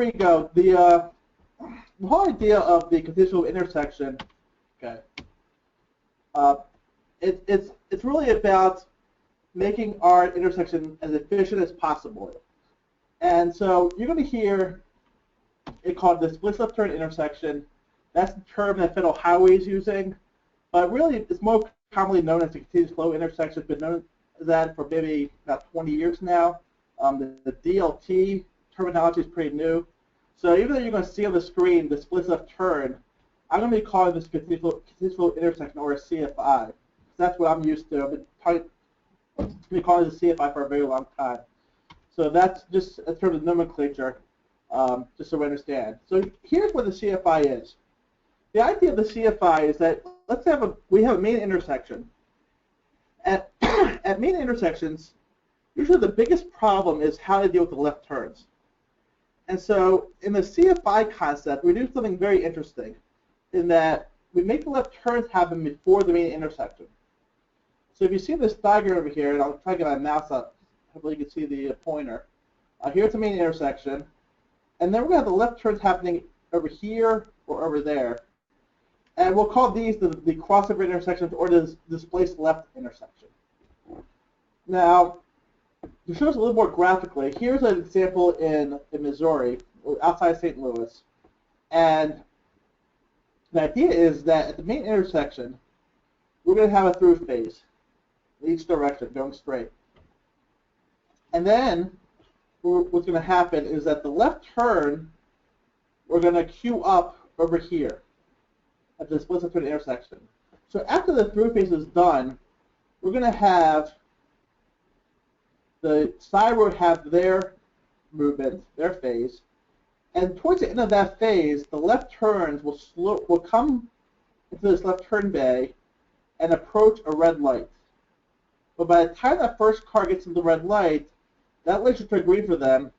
we go. The whole idea of the conditional intersection, okay, it's really about making our intersection as efficient as possible. And so you're going to hear it called the split left turn intersection. That's the term that Federal Highway is using, but really it's more commonly known as the continuous flow intersection. It's been known as that for maybe about 20 years now. The DLT terminology is pretty new. So even though you're going to see on the screen the split left turn, I'm going to be calling this continuous flow intersection, or a CFI. That's what I'm used to. I've been calling this a CFI for a very long time. So that's just in terms of nomenclature, just so we understand. So here's what the CFI is. The idea of the CFI is that let's have we have a main intersection. At main intersections, usually the biggest problem is how to deal with the left turns. And so in the CFI concept, we do something very interesting in that we make the left turns happen before the main intersection. So if you see this diagram over here, and I'll try to get my mouse up, hopefully you can see the pointer. Here's the main intersection, and then we're going to have the left turns happening over here or over there. And we'll call these the crossover intersections or the displaced left intersection. Now, to show us a little more graphically, here's an example in Missouri, outside St. Louis. And the idea is that at the main intersection, we're going to have a through phase in each direction, going straight. And then what's going to happen is that the left turn, we're going to queue up over here at the split left turn intersection. So after the through phase is done, we're going to have the side road have their movement, their phase, and towards the end of that phase, the left turns will come into this left turn bay and approach a red light. But by the time that first car gets into the red light, that light should turn green for them,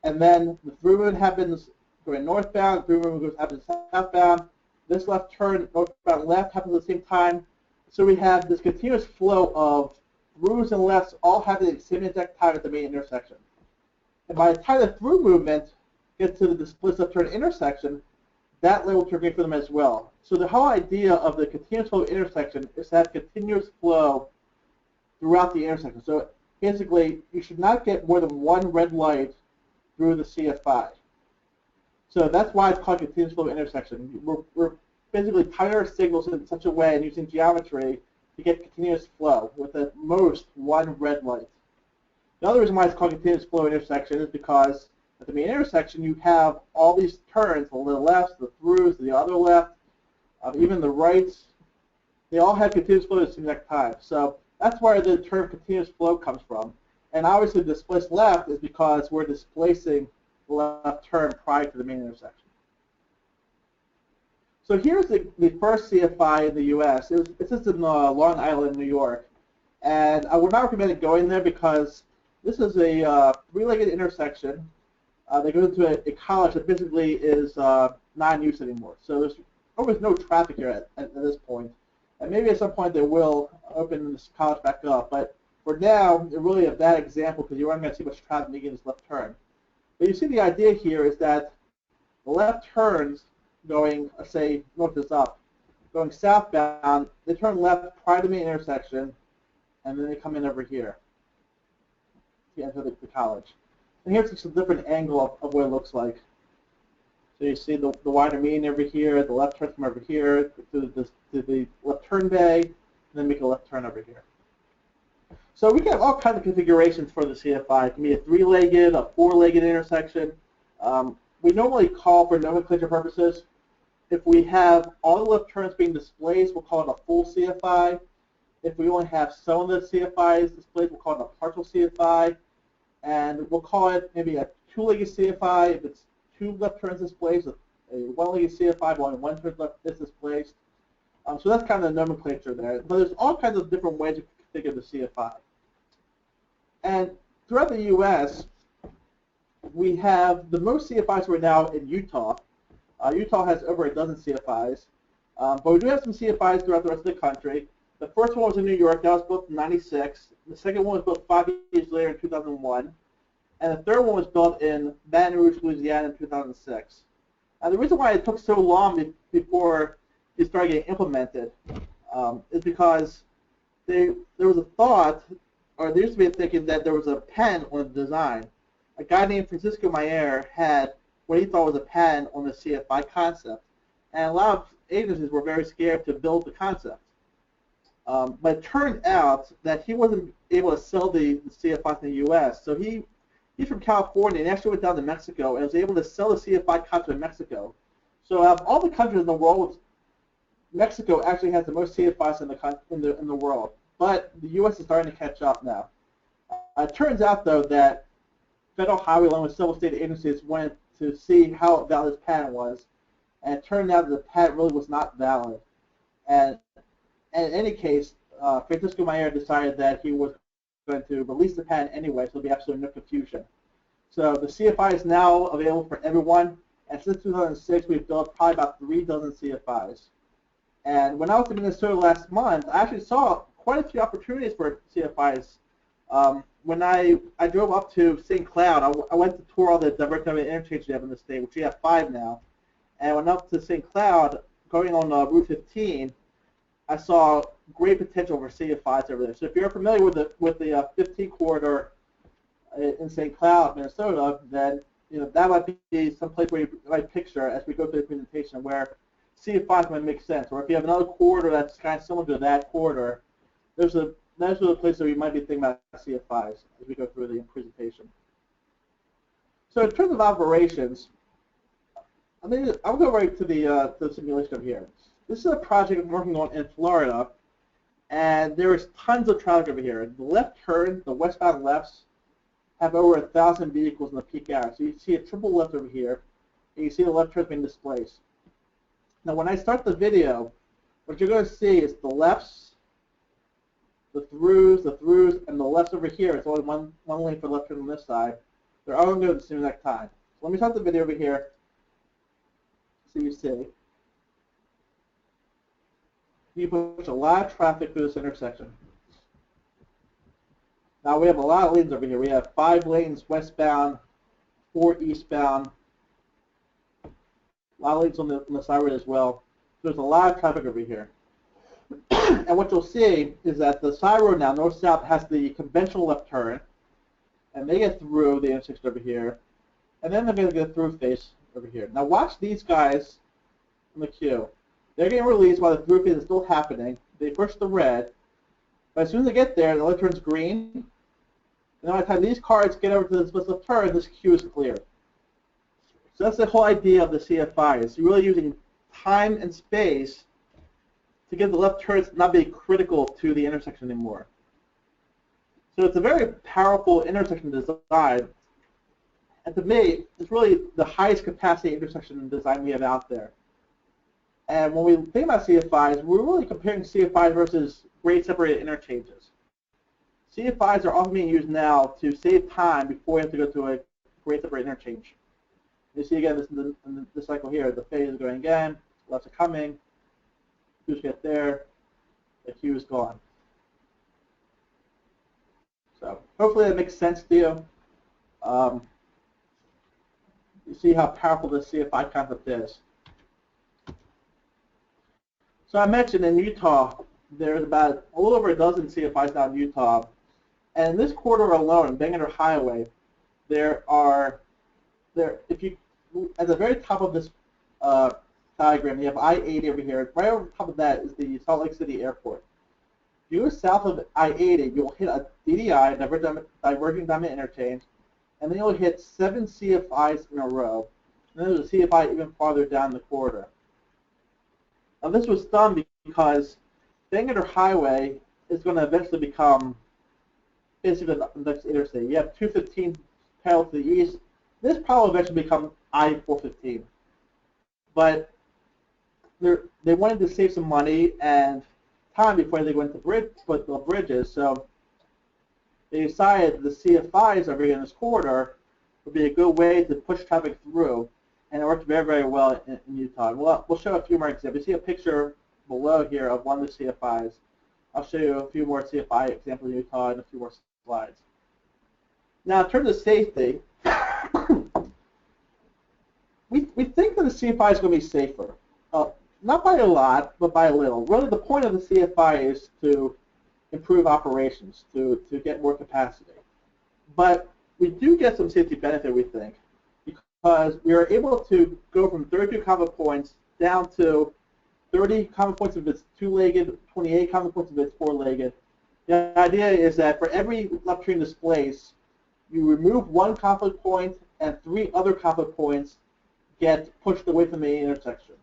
and then the through movement happens going northbound, the through movement happens southbound. This left turn, northbound left, happens at the same time. So we have this continuous flow of throughs and lefts all happening at the same exact time at the main intersection. And by the time the through movement gets to the split left turn intersection, that light will turn green for them as well. So the whole idea of the continuous flow intersection is to have continuous flow throughout the intersection. So basically, you should not get more than one red light through the CFI. So that's why it's called continuous flow intersection. We're basically timing our signals in such a way and using geometry to get continuous flow with at most one red light. The other reason why it's called continuous flow intersection is because at the main intersection you have all these turns, the lefts, the throughs, the other left, even the rights. They all have continuous flow at the same exact time. So that's where the term continuous flow comes from. And obviously displaced left is because we're displacing the left turn prior to the main intersection. So here's the first CFI in the U.S. It's just in Long Island, New York. And I would not recommend going there because this is a three-legged intersection that goes into a college that basically is not in use anymore. So there's almost no traffic here at this point. And maybe at some point they will open this college back up. But for now, it's really a bad example because you aren't going to see much traffic making this left turn. But you see the idea here is that the left turns going, let's say, north is up, going southbound, they turn left prior to the main intersection, and then they come in over here to enter the college. And here's just a different angle of what it looks like. So you see the wider median over here, the left turn from over here to the left turn bay, and then make a left turn over here. So we have all kinds of configurations for the CFI. It can be a three-legged, a four-legged intersection. We normally call, for nomenclature purposes, if we have all the left turns being displaced, we'll call it a full CFI. If we only have some of the CFIs displayed, we'll call it a partial CFI. And we'll call it maybe a two-legged CFI if it's two left turns displaced, a one-legged CFI, only one turn left is displaced. So that's kind of the nomenclature there. But there's all kinds of different ways to configure the CFI. And throughout the U.S., we have the most CFIs right now in Utah. Utah has over a dozen CFIs. But we do have some CFIs throughout the rest of the country. The first one was in New York. That was built in '96. The second one was built 5 years later in 2001. and the third one was built in Baton Rouge, Louisiana in 2006. And the reason why it took so long before these started getting implemented is because there was a thought, or there used to be a thinking that there was a patent on the design. A guy named Francisco Mayer had what he thought was a patent on the CFI concept, and a lot of agencies were very scared to build the concept. But it turned out that he wasn't able to sell the CFI in the U.S., so he's from California and actually went down to Mexico and was able to sell the CFI concept in Mexico. So out of all the countries in the world, Mexico actually has the most CFIs in the world, but the U.S. is starting to catch up now. It turns out, though, that federal highway along with several state agencies went to see how valid this patent was, and it turned out that the patent really was not valid. And in any case, Francisco Mayer decided that he was going to release the patent anyway, so there'll be absolutely no confusion. So the CFI is now available for everyone, and since 2006, we've built probably about 3 dozen CFIs. And when I was in Minnesota last month, I actually saw quite a few opportunities for CFIs. When I drove up to St. Cloud, I went to tour all the diverse interchanges they have in the state, which we have 5 now. And I went up to St. Cloud, going on Route 15, I saw great potential for CFIs over there. So if you're familiar with the 15 corridor in St. Cloud, Minnesota, then that might be some place where you might picture as we go through the presentation where CFIs might make sense. Or if you have another corridor that's kind of similar to that corridor, those are the places where you might be thinking about CFIs as we go through the presentation. So in terms of operations, I'll go right to the simulation over here. This is a project I'm working on in Florida, and there is tons of traffic over here. The left turn, the westbound lefts, have over 1,000 vehicles in the peak hour. So you see a triple left over here, and you see the left turns being displaced. Now when I start the video, what you're going to see is the lefts, the throughs, and the lefts over here. It's only one lane for left turn on this side. They're all going to go at the same exact time. So let me start the video over here so you see. You push a lot of traffic through this intersection. Now we have a lot of lanes over here. We have 5 lanes westbound, 4 eastbound, a lot of lanes on the side road as well. So there's a lot of traffic over here. And what you'll see is that the side road now, north-south, has the conventional left turn, and they get through the intersection over here, and then they're going to get through face over here. Now watch these guys in the queue. They're getting released while the through phase is still happening. They push the red, but as soon as they get there, the light turns green, and then by the time these cars get over to the split left turn, this queue is clear. So that's the whole idea of the CFI, is you're really using time and space to get the left turns not be critical to the intersection anymore. So it's a very powerful intersection design, and to me, it's really the highest capacity intersection design we have out there. And when we think about CFIs, we're really comparing CFIs versus grade separated interchanges. CFIs are often being used now to save time before you have to go to a grade separated interchange. You see again in this cycle here, the phase is going again, lefts are coming, queues get there, the queue is gone. So hopefully that makes sense to you. You see how powerful this CFI concept is. So I mentioned in Utah, there's about a little over a dozen CFIs now in Utah. And in this corridor alone, Bangor Highway, at the very top of this diagram, you have I-80 over here. Right over top of that is the Salt Lake City Airport. If you go south of I-80, you'll hit a DDI, diverging diamond interchange, and then you'll hit 7 CFIs in a row. And then there's a CFI even farther down the corridor. Now this was done because Bangor Highway is going to eventually become basically the next interstate. You have 215 parallel to the east. This probably eventually become I-415. But they wanted to save some money and time before they went to the bridges, so they decided the CFIs over here in this corridor would be a good way to push traffic through, and it worked very, very well in Utah. We'll show a few more examples. You see a picture below here of one of the CFIs. I'll show you a few more CFI examples in Utah and a few more slides. Now, in terms of safety, we think that the CFI is going to be safer. Not by a lot, but by a little. Really, the point of the CFI is to improve operations, to get more capacity. But we do get some safety benefit, we think, because we are able to go from 32 combo points down to 30 combo points if it's two-legged, 28 combo points if it's four-legged. The idea is that for every left turn displace, you remove one conflict point and 3 other conflict points get pushed away from the intersection.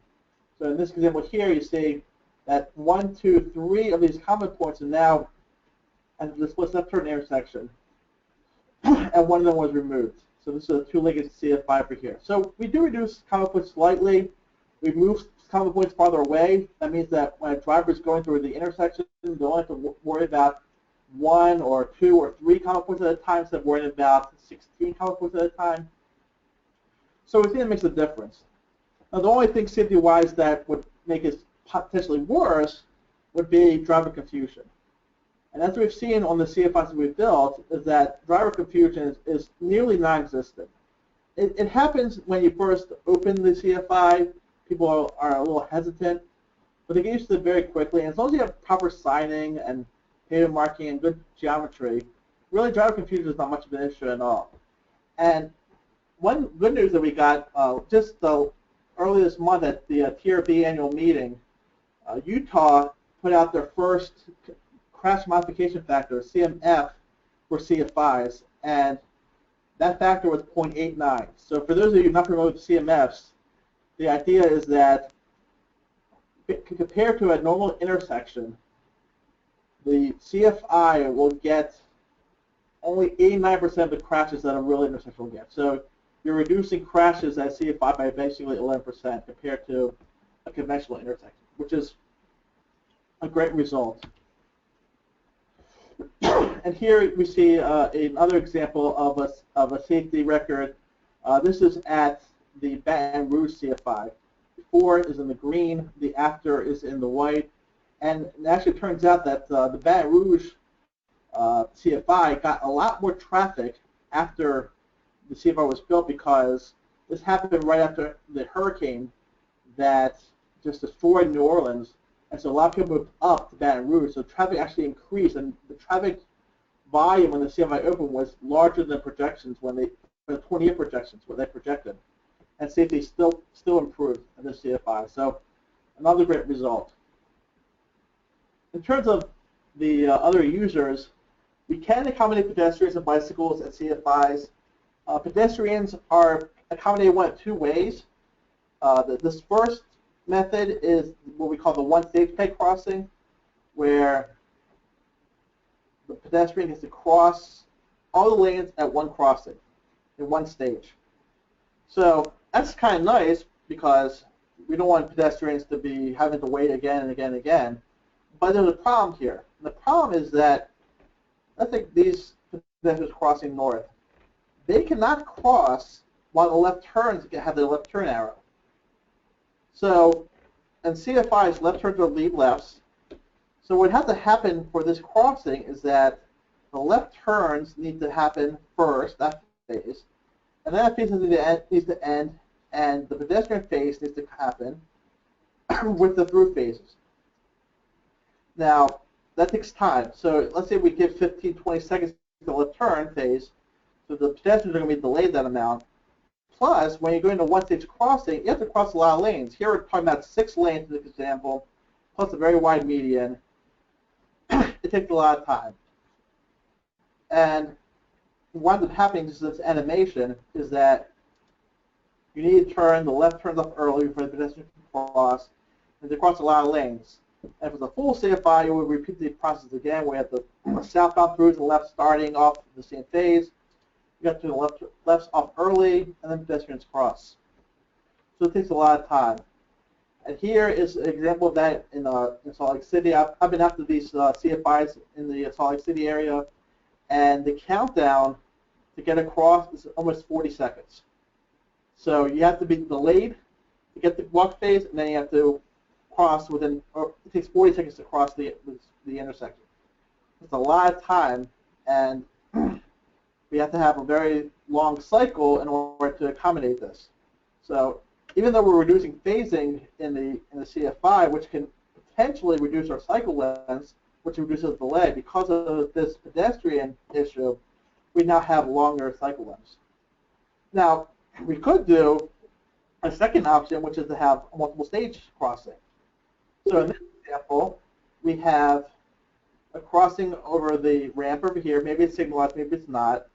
So in this example here, you see that 1, 2, 3 of these conflict points are now at the displaced left turn intersection, and one of them was removed. So this is a two-legged CF5 for here. So we do reduce conflict points slightly. We move conflict points farther away. That means that when a driver is going through the intersection, they don't have to worry about 1 or 2 or 3 conflict points at a time, instead of worrying about 16 conflict points at a time. So we think it makes a difference. Now, the only thing safety-wise that would make it potentially worse would be driver confusion. And as we've seen on the CFIs that we've built, is that driver confusion is nearly non-existent. It happens when you first open the CFI. People are a little hesitant, but they get used to it very quickly. And as long as you have proper signing and pavement marking and good geometry, really driver confusion is not much of an issue at all. And one good news that we got just early this month at the TRB annual meeting, Utah put out their first crash modification factor, CMF, for CFIs, and that factor was 0.89. So for those of you not familiar with CMFs, the idea is that compared to a normal intersection, the CFI will get only 89% of the crashes that a real intersection will get. So you're reducing crashes at CFI by basically 11% compared to a conventional intersection, which is a great result. And here we see another example of a safety record. This is at the Baton Rouge CFI. Before is in the green, the after is in the white. And it actually turns out that the Baton Rouge CFI got a lot more traffic after the CFI was built, because this happened right after the hurricane that just destroyed New Orleans. And so a lot of people moved up to Baton Rouge, so traffic actually increased, and the traffic volume when the CFI opened was larger than projections when they, the 20-year projections, what they projected. And safety still improved in the CFI. So another great result. In terms of the other users, we can accommodate pedestrians and bicycles at CFIs. Pedestrians are accommodated one of 2 ways. This first method is what we call the one-stage peg crossing, where the pedestrian gets to cross all the lanes at one crossing in one stage. So that's kind of nice, because we don't want pedestrians to be having to wait again and again and again. But there's a problem here. And the problem is that, let's think these pedestrians crossing north. They cannot cross while the left turns have the left turn arrow. So, in CFIs, left turns are lead lefts. So what has to happen for this crossing is that the left turns need to happen first, that phase, and then that phase needs to end, and the pedestrian phase needs to happen with the through phases. Now, that takes time. So let's say we give 15, 20 seconds to the left turn phase, so the pedestrians are going to be delayed that amount. Plus, when you're going to one-stage crossing, you have to cross a lot of lanes. Here we're talking about 6 lanes in this example, plus a very wide median. It takes a lot of time. And what ends up happening to this animation is that you need to turn, the left turns off early for the pedestrian to cross, and they cross a lot of lanes. And for the full CFI, you will repeat the process again, where you have the southbound throughs and left starting off the same phase. You have to turn the lefts off early, and then pedestrians cross. So it takes a lot of time. And here is an example of that in Salt Lake City. I've been after these CFIs in the Salt Lake City area, and the countdown to get across is almost 40 seconds. So you have to be delayed to get the walk phase, and then you have to cross within, or it takes 40 seconds to cross the intersection. It's a lot of time, and we have to have a very long cycle in order to accommodate this. So even though we're reducing phasing in the CFI, which can potentially reduce our cycle lengths, which reduces delay, because of this pedestrian issue, we now have longer cycle lengths. Now, we could do a second option, which is to have a multiple stage crossing. So in this example, we have a crossing over the ramp over here. Maybe it's signalized, maybe it's not.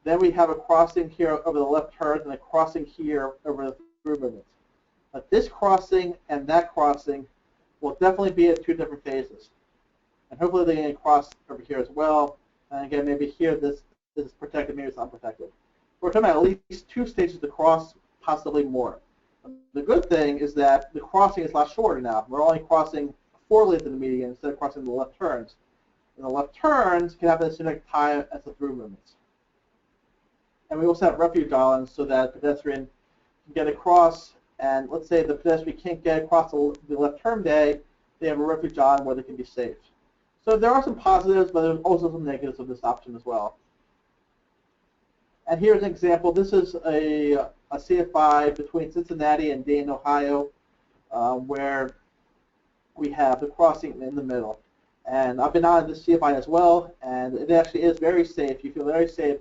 Then we have a crossing here over the left turn and a crossing here over the through movements. But this crossing and that crossing will definitely be at 2 different phases. And hopefully they can cross over here as well. And again, maybe here this is protected, maybe it's unprotected. We're talking about at least 2 stages to cross, possibly more. The good thing is that the crossing is a lot shorter now. We're only crossing 4 lanes in the median instead of crossing the left turns. And the left turns can have the same time as the through movements. And we also have refuge islands so that the pedestrian can get across, and let's say the pedestrian can't get across the left turn day, they have a refuge island where they can be safe. So there are some positives, but there's also some negatives of this option as well. And here's an example. This is a CFI between Cincinnati and Dayton, Ohio, where we have the crossing in the middle. And I've been on this CFI as well, and it actually is very safe. You feel very safe.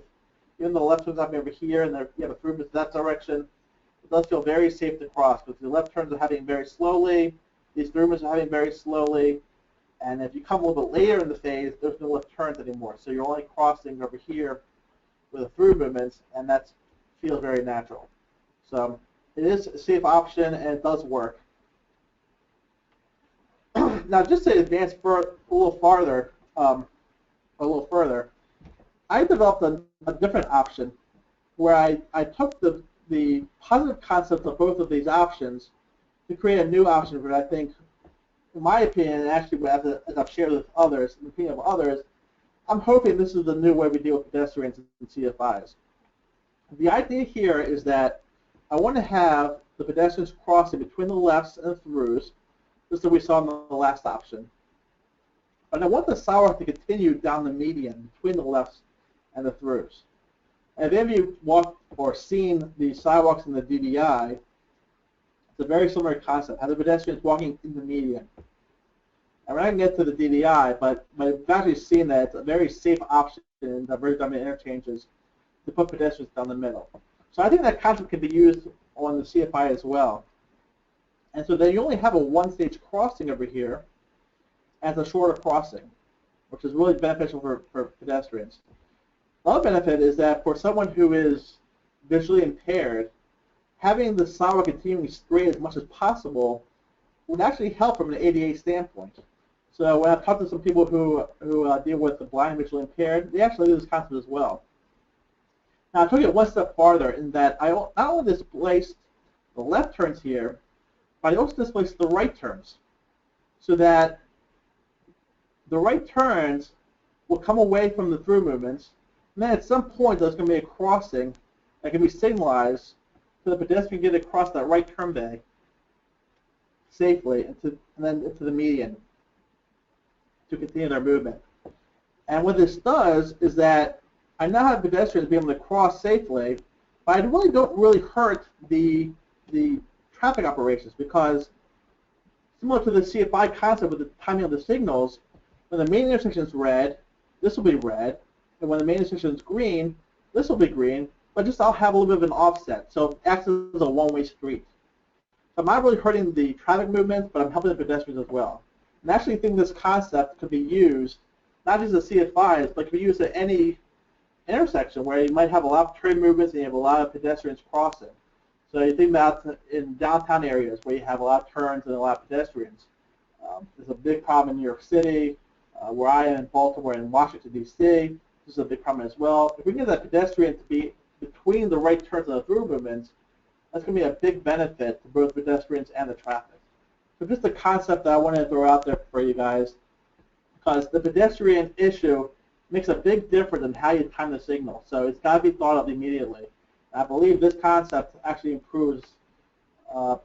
Even though the left turns up over here and you have a through movement that direction, it does feel very safe to cross because the left turns are happening very slowly, these through movements are happening very slowly, and if you come a little bit later in the phase, there's no left turns anymore. So you're only crossing over here with the through movements, and that feels very natural. So it is a safe option, and it does work. Now, just to advance a little further, I developed a different option where I took the positive concepts of both of these options to create a new option, which I think, in my opinion, and actually as I've shared with others, in the opinion of others, I'm hoping this is the new way we deal with pedestrians and CFIs. The idea here is that I want to have the pedestrians crossing between the lefts and the throughs, just as we saw in the last option. But I want the sidewalk to continue down the median between the lefts and the throughs. And if any of you walked or seen the sidewalks in the DDI, it's a very similar concept. Have the pedestrians walking in the median. And we're not going to get to the DDI, but I've actually seen that it's a very safe option in divergent dominant interchanges to put pedestrians down the middle. So I think that concept can be used on the CFI as well. And so then you only have a 1-stage crossing over here as a shorter crossing, which is really beneficial for pedestrians. Another benefit is that for someone who is visually impaired, having the sidewalk continuing straight as much as possible would actually help from an ADA standpoint. So when I've talked to some people who deal with the blind and visually impaired, they actually use this concept as well. Now I took it one step farther in that I not only displaced the left turns here, but I also displaced the right turns, so that the right turns will come away from the through movements, and then at some point there's going to be a crossing that can be signalized so the pedestrian can get across that right turn bay safely and then into the median to continue their movement. And what this does is that I now have pedestrians being able to cross safely, but I really don't really hurt the traffic operations, because similar to the CFI concept with the timing of the signals, when the main intersection is red, this will be red, and when the main intersection is green, this will be green, but just I'll have a little bit of an offset, so it acts as a one-way street. So I'm not really hurting the traffic movements, but I'm helping the pedestrians as well. And I actually think this concept could be used, not just at CFIs, but could be used at any intersection where you might have a lot of trade movements and you have a lot of pedestrians crossing. So you think about in downtown areas where you have a lot of turns and a lot of pedestrians. There's a big problem in New York City, where I am in Baltimore and Washington, D.C. This is a big problem as well. If we can get that pedestrian to be between the right turns and the through movements, that's going to be a big benefit to both pedestrians and the traffic. So just a concept that I wanted to throw out there for you guys, because the pedestrian issue makes a big difference in how you time the signal. So it's got to be thought of immediately. I believe this concept actually improves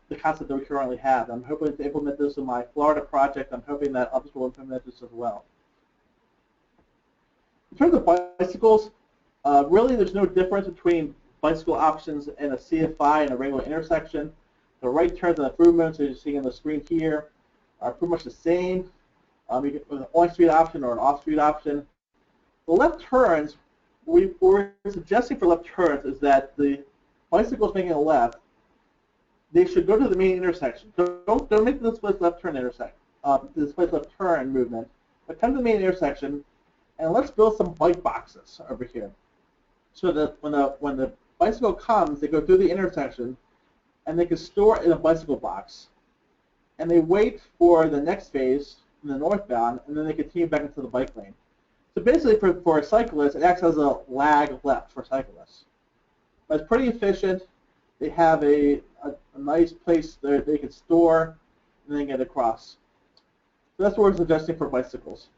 the concept that we currently have. I'm hoping to implement this in my Florida project. I'm hoping that others will implement this as well. In terms of bicycles, Really, there's no difference between bicycle options and a CFI and a regular intersection. The right turns and the through movements, as you're seeing on the screen here, are pretty much the same. You get an on-street option or an off-street option. The left turns, we're suggesting for left turns is that the bicycles making a left, they should go to the main intersection. Don't make the displaced left turn the displaced left turn movement, but come to the main intersection, and let's build some bike boxes over here, so that when the bicycle comes, they go through the intersection, and they can store in a bicycle box, and they wait for the next phase in the northbound, and then they continue back into the bike lane. So basically, for a cyclist, it acts as a lag left for cyclists. But it's pretty efficient. They have a nice place there they can store and then get across. So that's what we're suggesting for bicycles.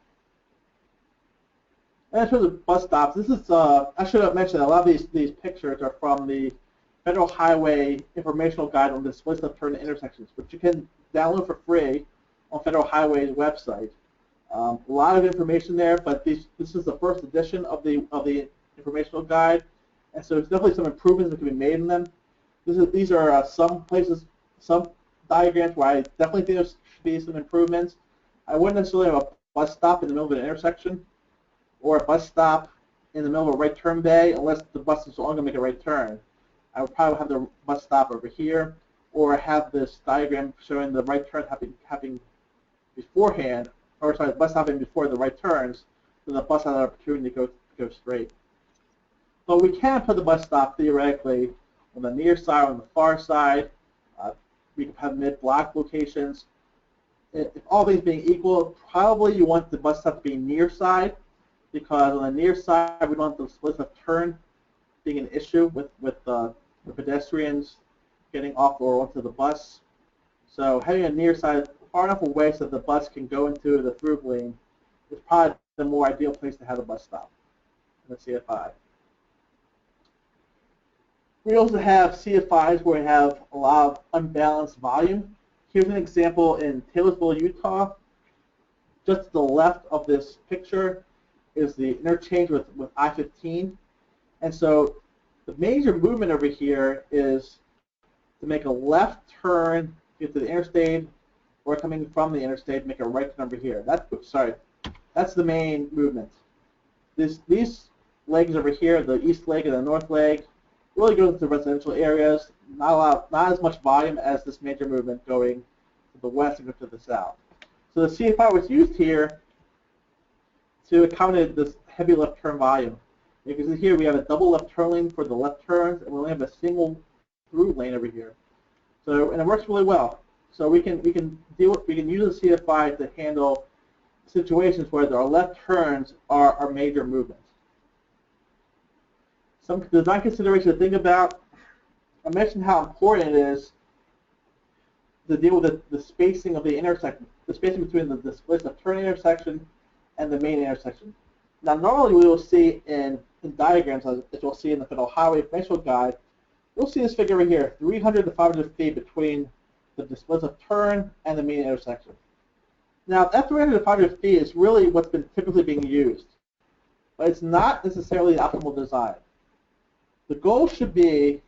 And in terms of bus stops, this is I should have mentioned a lot of these pictures are from the Federal Highway Informational Guide on Displaced Left Turn Intersections, which you can download for free on Federal Highway's website. A lot of information there, but this is the first edition of the informational guide, and so there's definitely some improvements that can be made in them. These are some places, some diagrams where I definitely think there should be some improvements. I wouldn't necessarily have a bus stop in the middle of an intersection or a bus stop in the middle of a right turn bay unless the bus is only going to make a right turn. I would probably have the bus stop over here, or have this diagram showing the right turn happening beforehand, or sorry, the bus stopping before the right turns, so the bus has an opportunity to go straight. But we can put the bus stop theoretically on the near side or on the far side. We can have mid-block locations. If all things being equal, probably you want the bus stop to be near side, because on the near side we don't want the split left turn being an issue with the pedestrians getting off or onto the bus. So having a near side far enough away so that the bus can go into the through lane is probably the more ideal place to have the bus stop in the CFI. We also have CFIs where we have a lot of unbalanced volume. Here's an example in Taylorsville, Utah. Just to the left of this picture is the interchange with I-15. And so the major movement over here is to make a left turn, get to the interstate, or coming from the interstate, make a right turn over here. That's the main movement. These legs over here, the east leg and the north leg, really goes into residential areas. Not as much volume as this major movement going to the west and to the south. So the CFI was used here to accommodate this heavy left turn volume. You can see here we have a double left turn lane for the left turns, and we only have a single through lane over here. So, and it works really well. So we can use the CFI to handle situations where our left turns are major movements. Some design considerations to think about. I mentioned how important it is to deal with the spacing of the intersection, the spacing between the displaced left turn intersection and the main intersection. Now, normally we will see in diagrams, as you'll see in the Federal Highway Informational Guide, you'll see this figure right here, 300 to 500 feet between the displaced left turn and the main intersection. Now, that 300 to 500 feet is really what's been typically being used, but it's not necessarily the optimal design. The goal should be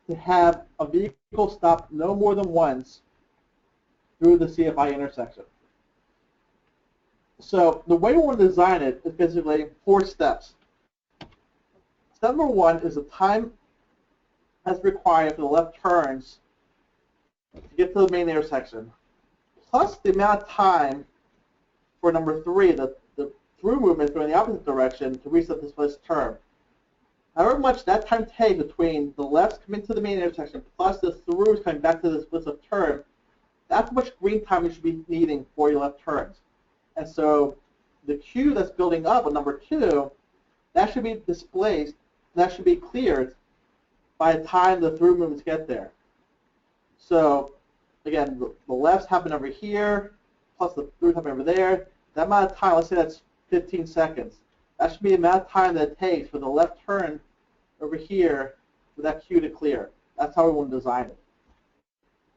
to have a vehicle stop no more than once through the CFI intersection. So the way we want to design it is basically 4 steps. Step number 1 is the time as required for the left turns to get to the main intersection, plus the amount of time for number 3, the through movement going the opposite direction to reach the displaced turn. However much that time takes between the lefts coming to the main intersection plus the throughs coming back to the displaced turn, that's how much green time you should be needing for your left turns. And so the queue that's building up on number 2, that should be displaced, that should be cleared by the time the through movements get there. So again, the lefts happen over here, plus the throughs happen over there. That amount of time, let's say that's 15 seconds. That should be the amount of time that it takes for the left turn over here for that queue to clear. That's how we want to design it.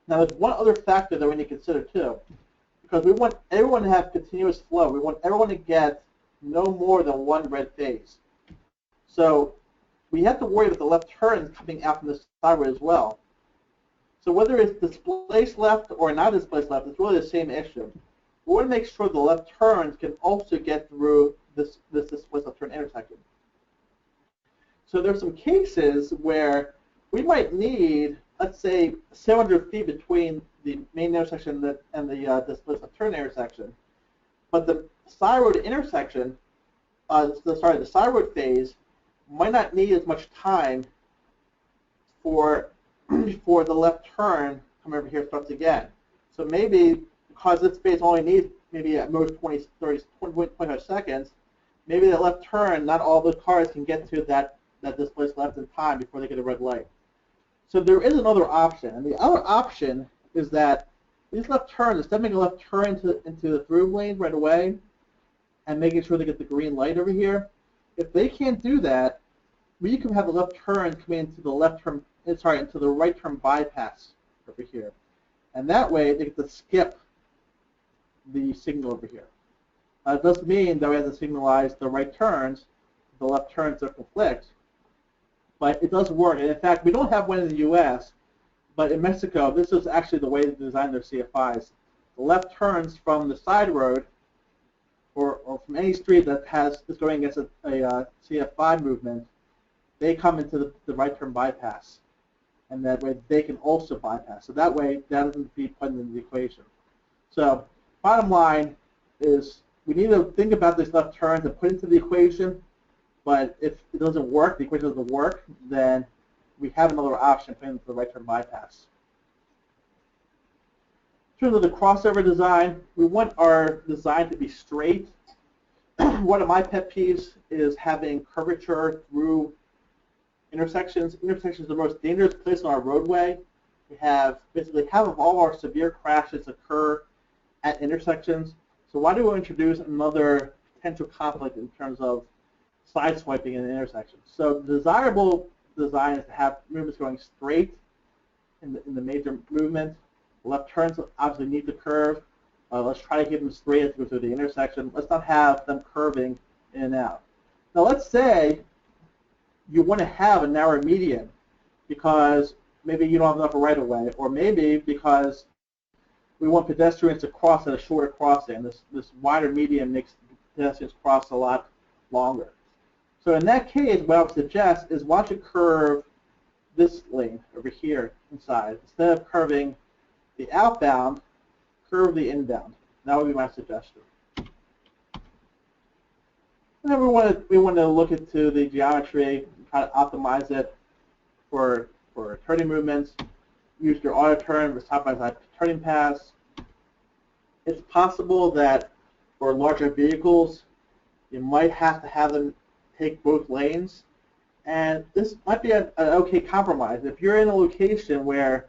Now there's one other factor that we need to consider too, because we want everyone to have continuous flow. We want everyone to get no more than one red phase. So we have to worry about the left turns coming out from the side road as well. So whether it's displaced left or not displaced left, it's really the same issue. We want to make sure the left turns can also get through this displaced left turn intersection. So there's some cases where we might need, let's say, 700 feet between the main intersection and the displaced left turn intersection. But the side road intersection, the side road phase might not need as much time for before the left turn come over here starts again. So maybe because this phase only needs maybe at most 25 seconds, maybe the left turn, not all the cars can get to that displaced left in time before they get a red light. So there is another option, and the other option is that these left turns, instead of making a left turn into the through lane right away and making sure they get the green light over here, if they can't do that, we can have the left turn come into the into the right turn bypass over here, and that way they get to skip the signal over here. It doesn't mean that we have to signalize the right turns, the left turns that conflict, but it does work. And in fact, we don't have one in the U.S., but in Mexico, this is actually the way they design their CFIs. The left turns from the side road or from any street that is going against a CF5 movement, they come into the right turn bypass, and that way they can also bypass. So that way, that doesn't be put into the equation. So bottom line is we need to think about these left turns and put into the equation, but if it doesn't work, the equation doesn't work, then we have another option, put into the right turn bypass. In terms of the crossover design, we want our design to be straight. One of my pet peeves is having curvature through intersections. Intersections are the most dangerous place on our roadway. We have basically half of all our severe crashes occur at intersections. So why do we introduce another potential conflict in terms of sideswiping in an intersection? So the desirable design is to have movements going straight in the major movement. Left turns obviously need to curve. Let's try to keep them straight as we go through the intersection. Let's not have them curving in and out. Now let's say you want to have a narrow median because maybe you don't have enough right of way, or maybe because we want pedestrians to cross at a shorter crossing. This wider median makes pedestrians cross a lot longer. So in that case, what I would suggest is why don't you curve this lane over here inside. Instead of curving the outbound, curve the inbound. That would be my suggestion. And then we want to look into the geometry, try to optimize it for turning movements. Use your auto turn with side-by-side turning paths. It's possible that for larger vehicles, you might have to have them take both lanes, and this might be an okay compromise. If you're in a location where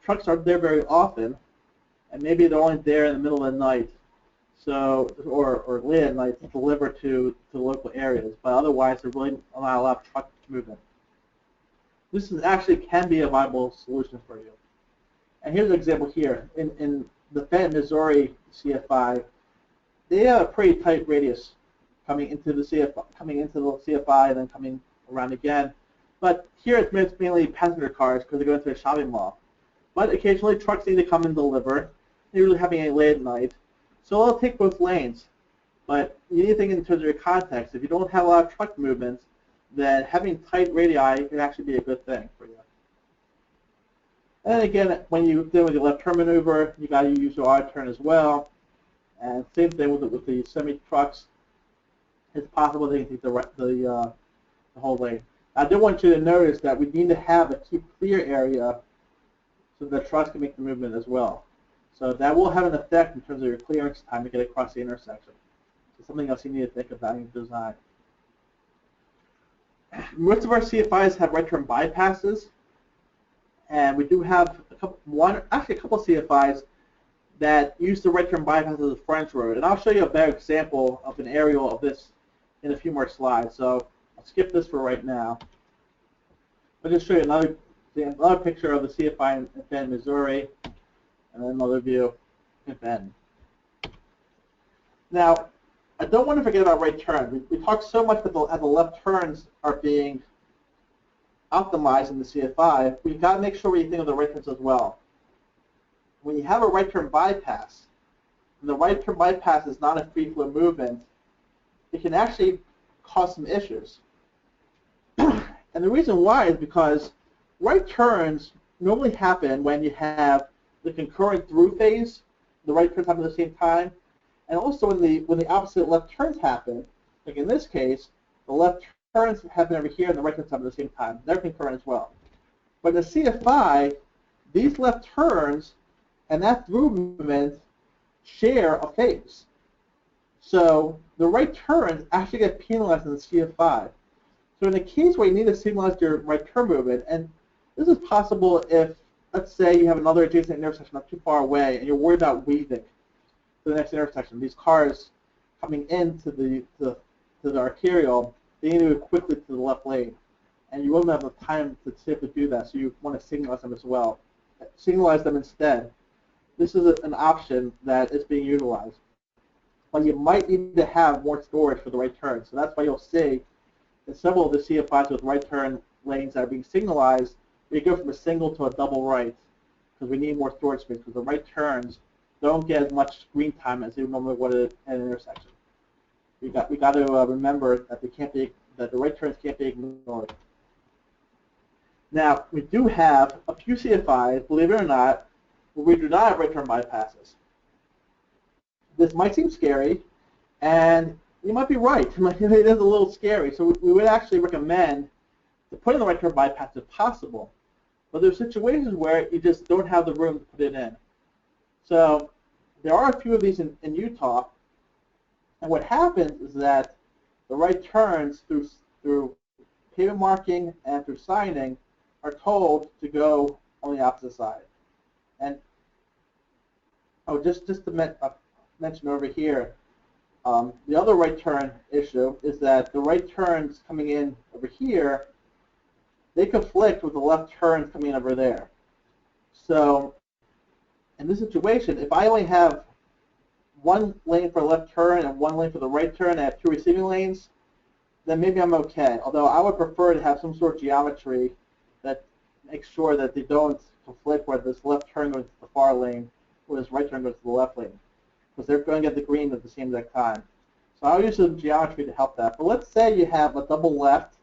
trucks aren't there very often, and maybe they're only there in the middle of the night, so or late at night to deliver to local areas, but otherwise there's really not a lot of truck movement. This actually can be a viable solution for you. And here's an example here. In the Fenton, Missouri CFI, they have a pretty tight radius coming into the CFI and then coming around again. But here it's mainly passenger cars because they go into a shopping mall. But occasionally trucks need to come and deliver. They're usually having a late at night. So they'll take both lanes. But you need to think in terms of your context. If you don't have a lot of truck movements, then having tight radii can actually be a good thing for you. And again, when you deal with your left turn maneuver, you got to use your auto turn as well. And same thing with the semi trucks. It's possible they can take the whole lane. I do want you to notice that we need to have a keep clear area so the trucks can make the movement as well. So that will have an effect in terms of your clearance time to get across the intersection. So something else you need to think about in your design. Most of our CFIs have right turn bypasses, and we do have a couple of CFIs that use the right turn bypass as a frontage road. And I'll show you a better example of an aerial of this in a few more slides. So I'll skip this for right now. I'll just show you another picture of the CFI in Fenton, Missouri, and then another view in Fenton. Now, I don't want to forget about right turn. We talked so much about how the left turns are being optimizing the CFI, we've got to make sure we think of the right turns as well. When you have a right turn bypass, and the right turn bypass is not a free flow movement, it can actually cause some issues. And the reason why is because right turns normally happen when you have the concurrent through phase, the right turns happen at the same time, and also when the opposite left turns happen. Like in this case, the left turns happen over here and the right turns happen at the same time. They're concurrent as well. But in the CFI, these left turns and that through movement share a phase. So the right turns actually get penalized in the CFI. So in the case where you need to signalize your right turn movement, and this is possible if, let's say, you have another adjacent intersection not too far away and you're worried about weaving to the next intersection. These cars coming into the arterial, they need to move quickly to the left lane. And you won't have the time to safely do that, so you want to signalize them as well. Signalize them instead. This is an option that is being utilized. But you might need to have more storage for the right turn. So that's why you'll see in several of the CFIs with right turn lanes that are being signalized, we go from a single to a double right because we need more storage space because the right turns don't get as much screen time as they normally would at an intersection. We got to remember that the right turns can't be ignored. Now we do have a few CFIs, believe it or not, where we do not have right turn bypasses. This might seem scary, and you might be right. It is a little scary. So we would actually recommend to put in the right turn bypass if possible. But there's situations where you just don't have the room to put it in. So there are a few of these in Utah. And what happens is that the right turns through pavement marking and through signing are told to go on the opposite side. And just to mention over here, the other right turn issue is that the right turns coming in over here, they conflict with the left turns coming in over there. So in this situation, if I only have one lane for left turn and one lane for the right turn, and I have two receiving lanes, then maybe I'm okay. Although I would prefer to have some sort of geometry that makes sure that they don't conflict where this left turn goes to the far lane or this right turn goes to the left lane, because they're going to get the green at the same exact time. So I'll use some geometry to help that. But let's say you have a double left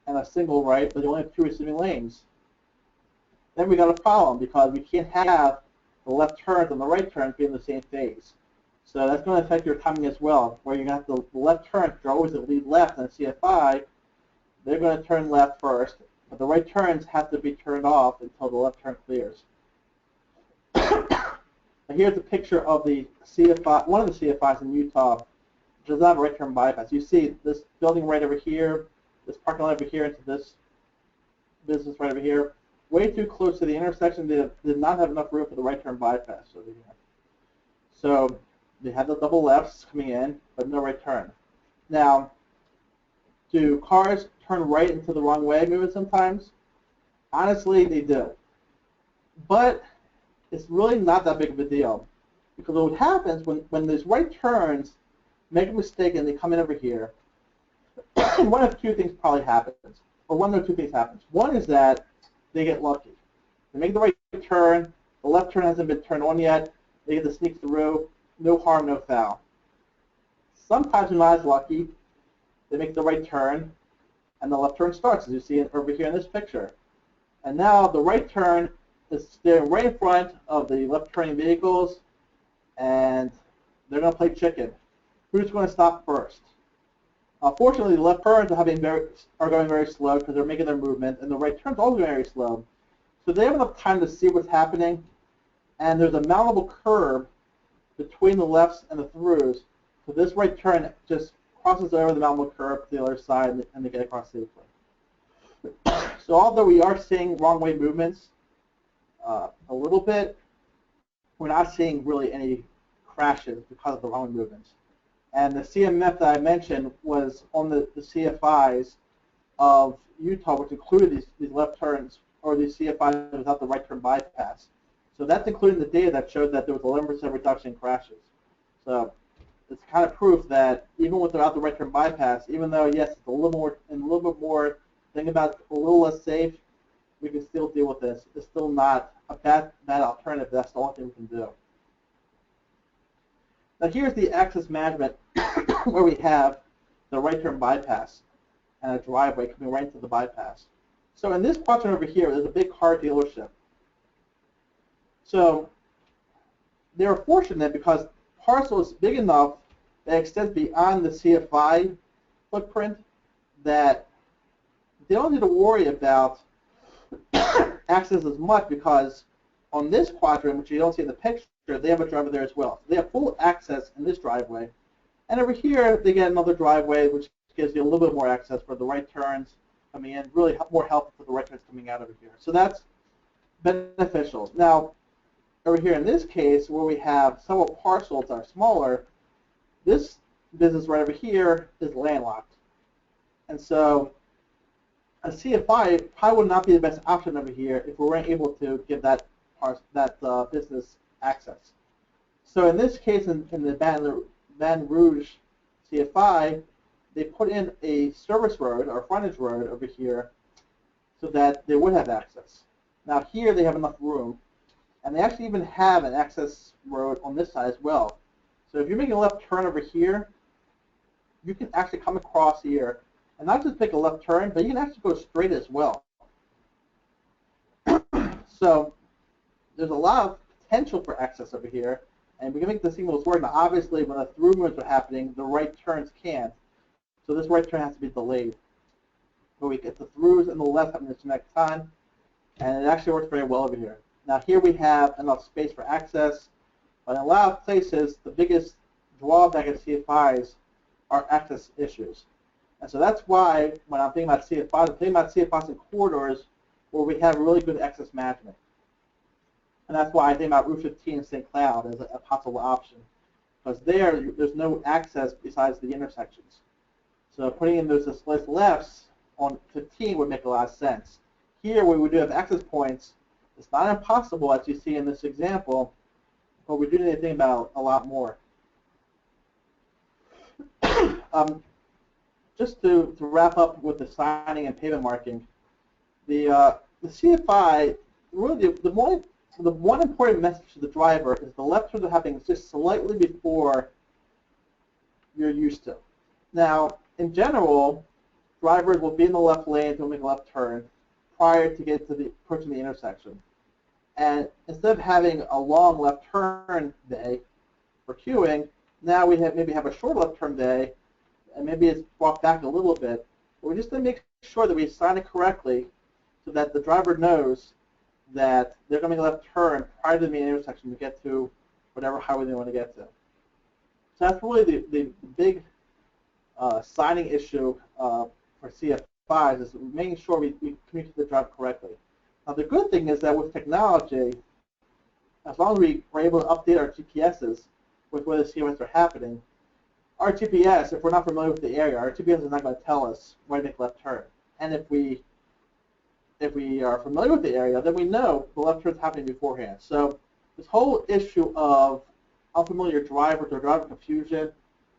and a single right, but you only have two receiving lanes. Then we got a problem because we can't have the left turns and the right turns be in the same phase. So that's going to affect your timing as well, where you got the left turns, which are always the lead left in CFI, they're going to turn left first, but the right turns have to be turned off until the left turn clears. And here's a picture of the CFI, one of the CFIs in Utah, which does not have a right turn bypass. You see this building right over here, this parking lot over here into this business right over here, way too close to the intersection. They did not have enough room for the right turn bypass over here. So they had the double lefts coming in, but no right turn. Now, do cars turn right into the wrong way moving sometimes? Honestly, they do. But it's really not that big of a deal. Because what happens when these right turns make a mistake and they come in over here, one of two things probably happens. Or one of two things happens. One is that they get lucky. They make the right turn, the left turn hasn't been turned on yet, they get to sneak through, no harm, no foul. Sometimes they're not as lucky. They make the right turn, and the left turn starts, as you see over here in this picture. And now the right turn is staring right in front of the left turning vehicles, and they're going to play chicken. Who's going to stop first? Fortunately, the left turns are going very slow because they're making their movement, and the right turns are also very slow. So they have enough time to see what's happening, and there's a mountable curb between the lefts and the throughs. So this right turn just crosses over the mountable curb to the other side, and they get across safely. So although we are seeing wrong way movements a little bit, we're not seeing really any crashes because of the wrong movements. And the CMF that I mentioned was on the CFIs of Utah, which included these left turns, or these CFIs without the right turn bypass. So that's including the data that showed that there was 11% reduction in crashes. So it's kind of proof that even without the right turn bypass, even though yes, it's a little bit more think about it a little less safe, we can still deal with this. It's still not a bad alternative. That's the only thing we can do. Now here's the access management where we have the right turn bypass and a driveway coming right into the bypass. So in this quadrant over here, there's a big car dealership. So they're fortunate because parcel is big enough that extends beyond the CFI footprint that they don't need to worry about access as much, because on this quadrant, which you don't see in the picture, they have a driveway there as well. So they have full access in this driveway. And over here, they get another driveway, which gives you a little bit more access for the right turns coming in, really more helpful for the right turns coming out over here. So that's beneficial. Now, over here in this case, where we have several parcels that are smaller, this business right over here is landlocked. And so a CFI probably would not be the best option over here if we weren't able to give that business access. So in this case, in the Baton Rouge CFI, they put in a service road or frontage road over here so that they would have access. Now here they have enough room, and they actually even have an access road on this side as well. So if you're making a left turn over here, you can actually come across here and not just take a left turn, but you can actually go straight as well. So there's a lot of potential for access over here, and we can make the signals work. Now obviously when the through moves are happening, the right turns can't. So this right turn has to be delayed. But we get the throughs and the left happening at the next time, and it actually works very well over here. Now here we have enough space for access, but in a lot of places, the biggest drawback of CFIs are access issues. And so that's why when I'm thinking about CFIs, I'm thinking about CFIs and corridors where we have really good access management. And that's why I think about Route 15 and St. Cloud as a possible option, because there's no access besides the intersections. So putting in those displaced lefts on 15 would make a lot of sense. Here, where we do have access points, it's not impossible, as you see in this example, but we do need to think about a lot more. Just to wrap up with the signing and pavement marking, the CFI, really the one important message to the driver is the left turns are happening just slightly before you're used to. Now, in general, drivers will be in the left lane to make a left turn prior to get to approaching the intersection. And instead of having a long left turn day for queuing, now we maybe have a short left turn day, and maybe it's brought back a little bit. But we just need to make sure that we sign it correctly so that the driver knows that they're going to make a left turn prior to the main intersection to get to whatever highway they want to get to. So that's really the big signing issue for CFIs, is making sure we communicate the driver correctly. Now the good thing is that with technology, as long as we are able to update our GPSs with where the CFIs are happening, our GPS, if we're not familiar with the area, our GPS is not going to tell us where to make a left turn. And if we are familiar with the area, then we know the left turn is happening beforehand. So this whole issue of unfamiliar drivers or driver confusion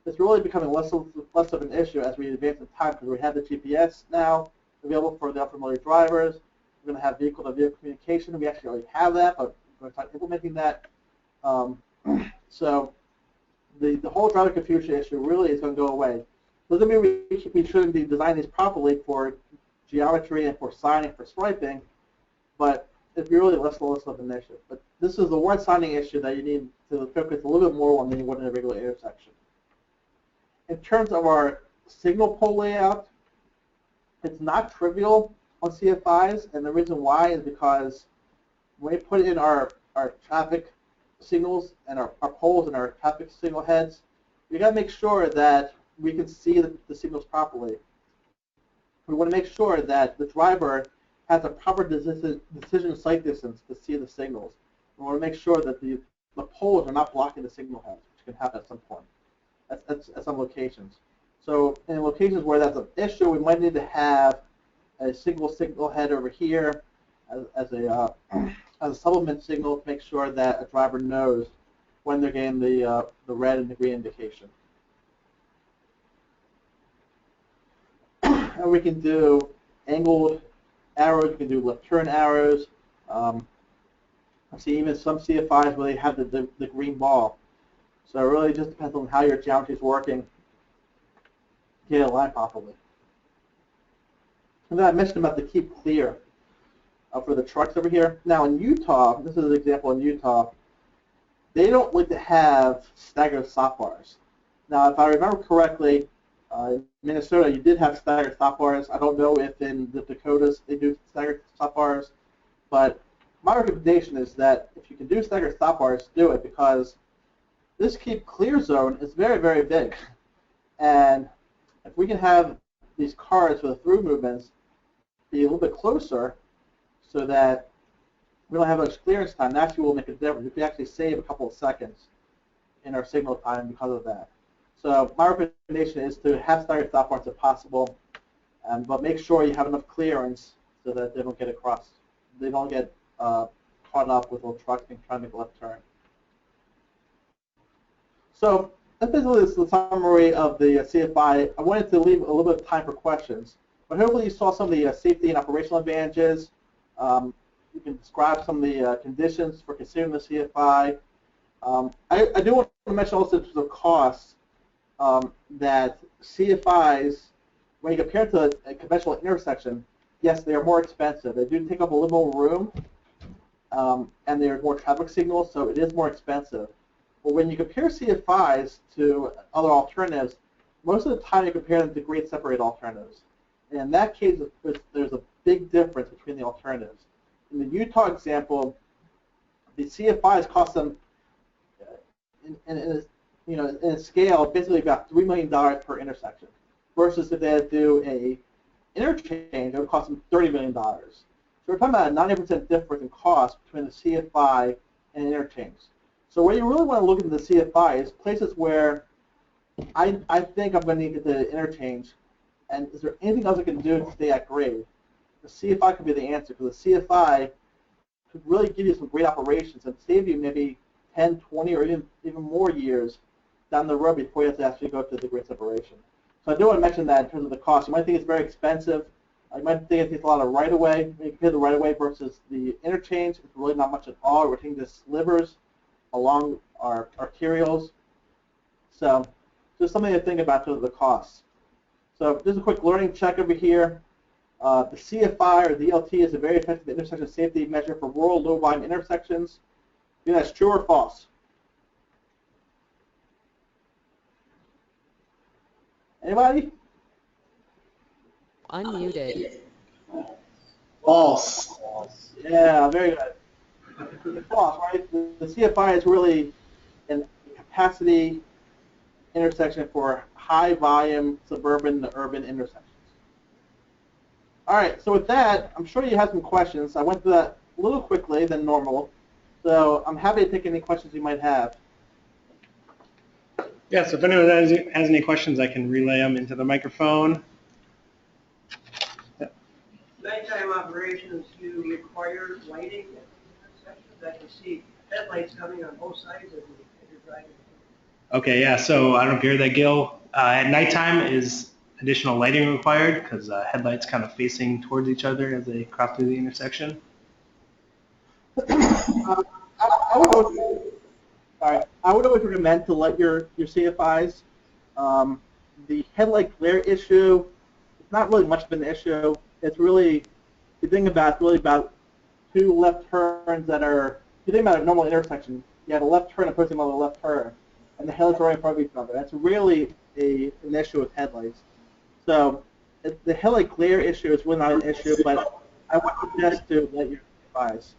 is really becoming less of an issue as we advance in time, because we have the GPS now available for the unfamiliar drivers. We're going to have vehicle-to-vehicle communication. We actually already have that, but we're going to start implementing that. So the whole driver confusion issue really is going to go away. Doesn't mean we shouldn't be designing these properly for geometry and for signing, for striping, but it's really less of an issue. But this is the one signing issue that you need to focus a little bit more on than you would in a regular intersection. In terms of our signal pole layout, it's not trivial on CFIs, and the reason why is because when we put in our traffic signals and our poles and our traffic signal heads, we got to make sure that we can see the signals properly. We want to make sure that the driver has a proper decision sight distance to see the signals. We want to make sure that the poles are not blocking the signal heads, which can happen at some point, at some locations. So in locations where that's an issue, we might need to have a single signal head over here as a supplement signal to make sure that a driver knows when they're getting the red and the green indication. And we can do angled arrows. You can do left turn arrows. I see even some CFIs where they have the green ball. So it really just depends on how your geometry is working to get it aligned properly. And then I mentioned about the keep clear for the trucks over here. Now in Utah, this is an example in Utah, they don't like to have staggered stop bars. Now if I remember correctly, in Minnesota you did have staggered stop bars. I don't know if in the Dakotas they do staggered stop bars, but my recommendation is that if you can do staggered stop bars, do it, because this keep clear zone is very, very big. And if we can have these cars with through movements be a little bit closer so that we don't have much clearance time, that actually will make a difference. We can actually save a couple of seconds in our signal time because of that. So my recommendation is to have staggered stop bars if possible, but make sure you have enough clearance so that they don't get across. They don't get caught up with little trucks and trying to make a left turn. So that's basically the summary of the CFI. I wanted to leave a little bit of time for questions, but hopefully you saw some of the safety and operational advantages. You can describe some of the conditions for considering the CFI. I do want to mention also to the costs that CFIs, when you compare it to a conventional intersection, yes, they are more expensive. They do take up a little more room, and there are more traffic signals, so it is more expensive. But when you compare CFIs to other alternatives, most of the time you compare them to grade separated alternatives. And in that case, there's a big difference between the alternatives. In the Utah example, the CFIs cost them, in a scale, basically about $3 million per intersection, versus if they had to do a interchange, it would cost them $30 million. So we're talking about a 90% difference in cost between the CFI and interchange. So where you really want to look at the CFI is places where I think I'm going to need the interchange, and is there anything else I can do to stay at grade? The CFI could be the answer, because the CFI could really give you some great operations and save you maybe 10, 20, or even more years down the road before you have to actually go to the grade separation. So I do want to mention that in terms of the cost. You might think it's very expensive. You might think it takes a lot of right-of-way. When you compare the right-of-way versus the interchange, it's really not much at all. We're taking just slivers along our arterials. So just something to think about in terms of the costs. So just a quick learning check over here. The CFI or DLT is a very effective intersection safety measure for rural low-volume intersections. Do you think that's true or false? Anybody? Unmuted. False. Yeah, very good. False, right? The CFI is really a capacity intersection for high-volume suburban to urban intersections. All right, so with that, I'm sure you have some questions. I went through that a little quickly than normal, so I'm happy to take any questions you might have. Yeah, so if anyone has any questions, I can relay them into the microphone. Nighttime operations, you require lighting at the intersections? I can see headlights coming on both sides as you're driving. Okay, yeah, so I don't know if you heard that, Gil. At nighttime is additional lighting required because headlights kind of facing towards each other as they cross through the intersection. I would always recommend to light your CFIs. The headlight glare issue, it's not really much of an issue. It's really, the thing about, it's really about two left turns that are, if you think about a normal intersection, you have a left turn opposing another left turn, and the headlights are right in front of each other. That's really an issue with headlights. So the headlight glare issue is really not an issue, but I would suggest to light your CFIs.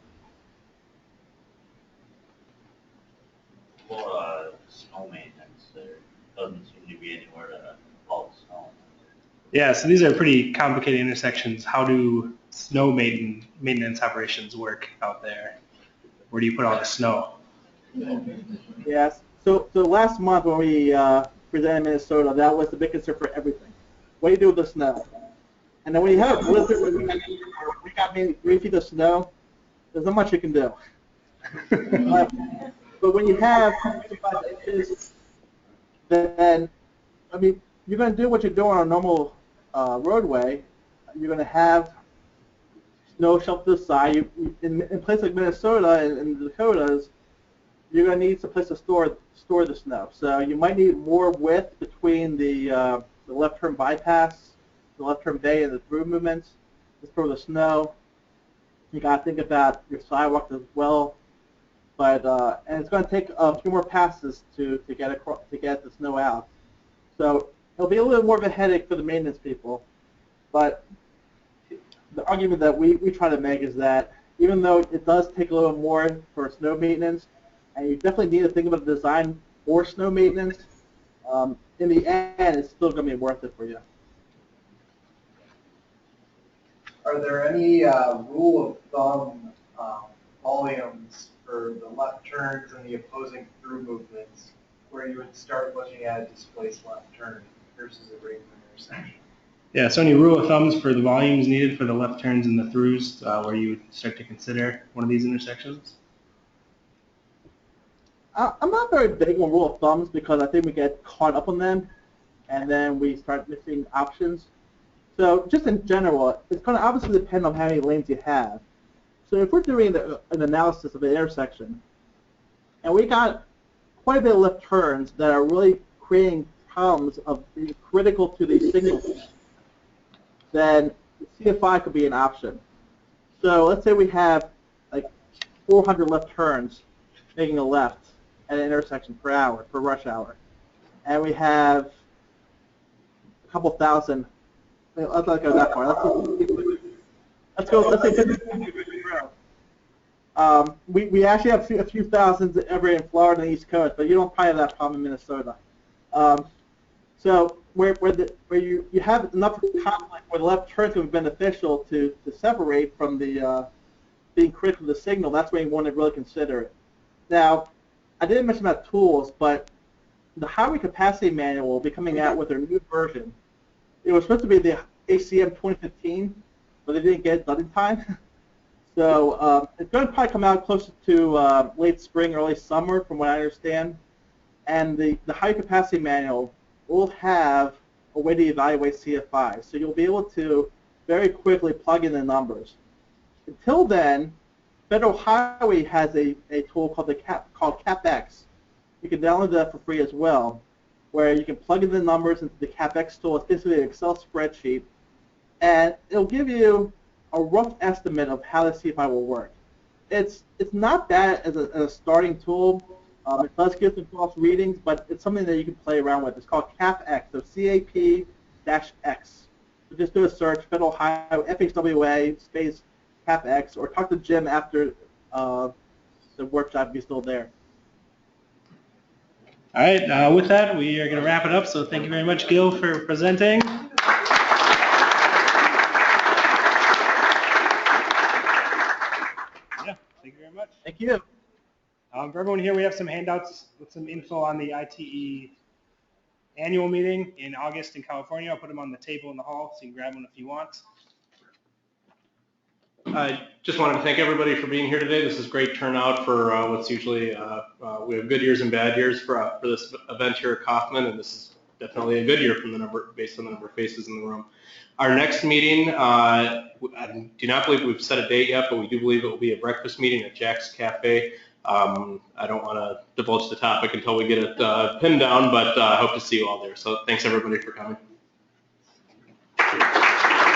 For snow maintenance, there doesn't seem to be anywhere to haul snow. Yeah, so these are pretty complicated intersections. How do snow maintenance operations work out there? Where do you put all the snow? Yes. So last month when we presented in Minnesota, that was the big concern for everything. What do you do with the snow? And then when you have a blizzard where we got maybe 3 feet of snow, there's not much you can do. But when you have 55 inches, then, I mean, you're going to do what you're doing on a normal roadway. you're going to have snow shoved to the side. In places like Minnesota and the Dakotas, you're going to need some place to store the snow. So you might need more width between the left turn bypass, the left turn bay, and the through movements to store the snow. You got to think about your sidewalk as well. But and it's going to take a few more passes to get the snow out. So it'll be a little more of a headache for the maintenance people. But the argument that we try to make is that even though it does take a little more for snow maintenance, and you definitely need to think about the design for snow maintenance, in the end, it's still going to be worth it for you. Are there any rule of thumb volumes for the left turns and the opposing through movements where you would start looking at a displaced left turn versus a regular intersection? Yeah, so any rule of thumbs for the volumes needed for the left turns and the throughs where you would start to consider one of these intersections? I'm not very big on rule of thumbs because I think we get caught up on them, and then we start missing options. So just in general, it's going to obviously depend on how many lanes you have. So if we're doing an analysis of an intersection, and we got quite a bit of left turns that are really creating problems of being critical to these signals, then CFI could be an option. So let's say we have like 400 left turns making a left at an intersection per hour, per rush hour. And we have a couple thousand, let's not go that far. Let's say 50 we actually have a few thousands every in Florida and the East Coast, but you don't probably have that problem in Minnesota. So where you have enough conflict where the left turns can be beneficial to separate from the being critical of the signal, that's where you want to really consider it. Now, I didn't mention about tools, but the highway capacity manual will be coming out with their new version. It was supposed to be the ACM 2015, but they didn't get it done in time. So it's going to probably come out closer to late spring, early summer, from what I understand. And the highway capacity manual will have a way to evaluate CFI. So you'll be able to very quickly plug in the numbers. Until then, Federal Highway has a tool called CapX. You can download that for free as well, where you can plug in the numbers into the CapX tool. It's basically an Excel spreadsheet, and it'll give you a rough estimate of how the CFI will work. It's not bad as a starting tool. It does give some false readings, but it's something that you can play around with. It's called CapX, so CAP-X. So just do a search, Federal Highway, FHWA, space CapX, or talk to Jim after the workshop if he's still there. All right, with that, we are going to wrap it up. So thank you very much, Gil, for presenting. Yeah, thank you very much. Thank you. For everyone here, we have some handouts with some info on the ITE annual meeting in August in California. I'll put them on the table in the hall so you can grab one if you want. I just wanted to thank everybody for being here today. This is great turnout for what's usually, we have good years and bad years for this event here at Kaufman, and this is definitely a good year from based on the number of faces in the room. Our next meeting, I do not believe we've set a date yet, but we do believe it will be a breakfast meeting at Jack's Cafe. I don't want to divulge the topic until we get it pinned down, but I hope to see you all there. So thanks everybody for coming.